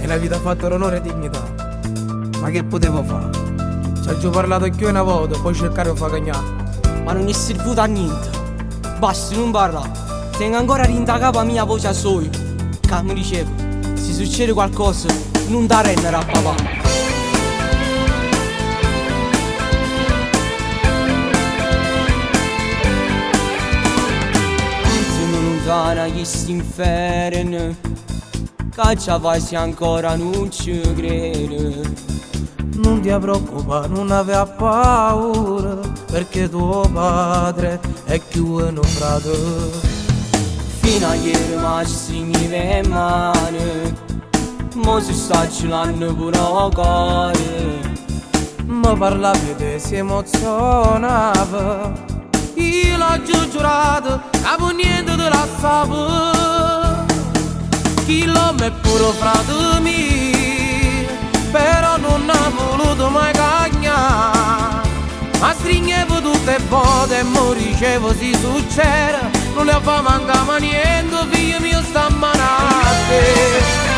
e la vita ha fatto l'onore e dignità. Ma che potevo fare? Ci ho già parlato anche io una volta, poi cercare di far cagnare. Ma non è servito a niente. Basta, non parla. Tengo ancora rinta capa mia voce a solo. Che mi dicevo, se succede qualcosa, non da rendere a papà. Lontana chi sti inferno, che ci fai se ancora non ci crede. Non ti preoccupare, non aveva paura, perché tuo padre è più un frate. Fino a ieri mi stringevi le mani, mo si sta gelando pure il cuore. Mi parlavi te, si emozionava. Io l'ho giurato, capo niente te la sapevo. Chi l'uomo è pure frate mio, però non ha voluto mai cagnare. Ma stringevo tutte le volte e mo dicevo si succede, non le fa mancare niente, figlio mio sta a manate.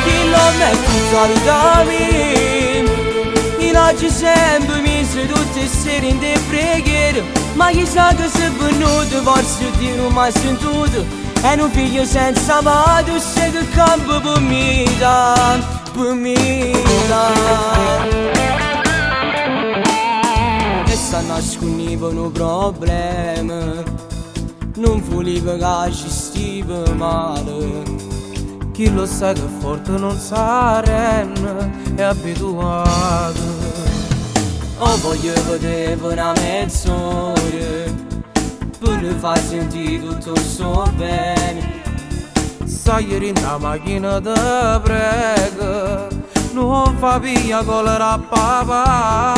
Chi l'uomo è tutta vita mia, io oggi sempre mi sono tutte sere in te preghiere. Ma chissà che se è venuto, forse Dio non mi ha sentito. E un figlio senza padre, se che campo per me dà, per me dà. E sta nascondendo un problema, non volevo che ci stiva male. Chi lo sa che forte non sa renne, è abituato. Oh, voglio vedere per una mezz'ora, per far sentire tutto sto bene. Stai in la macchina te prego, non fa via colera a papà.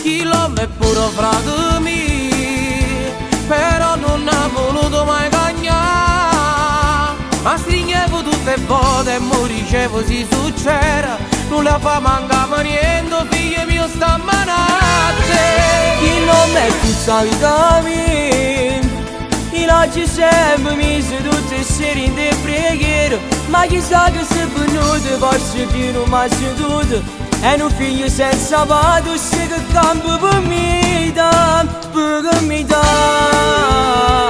Chi l'uomo è pure frate mio, però non ha voluto mai cagnare. Ma stringevo tutte le volte e mo dicevo si succede, non la fa mancare niente, figlio mio sta a manate. Chi non è tutta vita mia, io oggi sempre mi sono tutte sere in te preghiere. Ma chissà che se è venuto, forse Dio non mi ha sentito. E un figlio senza padre, se che campo per me dà, per me dà.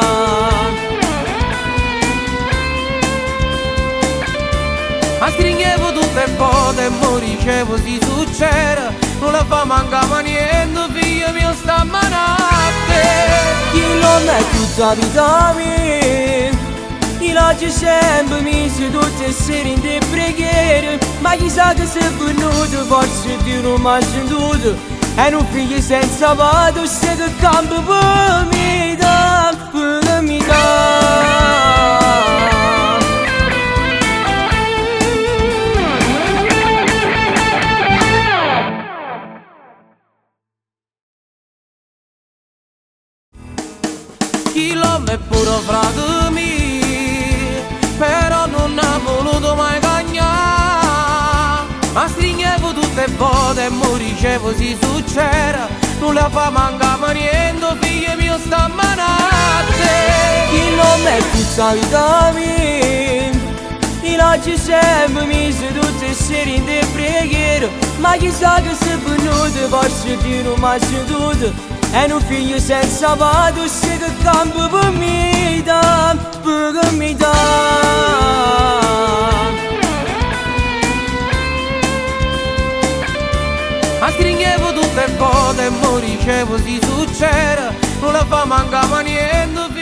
Ma stringevo tutte le volte e mo dicevo si succede, non la fa mancare niente, figlio mio sta a manate. Chi non è tutta vita mia, io oggi sempre mi sono tutte sere in te preghiere. Ma chissà che se è venuto, forse Dio non mi ha sentito. E un figlio senza padre, se che campo per me dà, per me dà. Chi l'uomo è pure frate mio, però non ha voluto mai cagnare. Ma stringevo tutte le volte e mo dicevo si succede, non la fa mancare niente, figlio mio sta a manate. Chi non è tutta vita mia, io oggi sempre mi sono tutte sere in te preghiere. Ma chissà che se è venuto, forse Dio non mi ha sentito. E un figlio senza padre, se che campo per me dà, per me dà. Ma stringevo tutte le volte e mo dicevo si succede, non la fa mancare niente,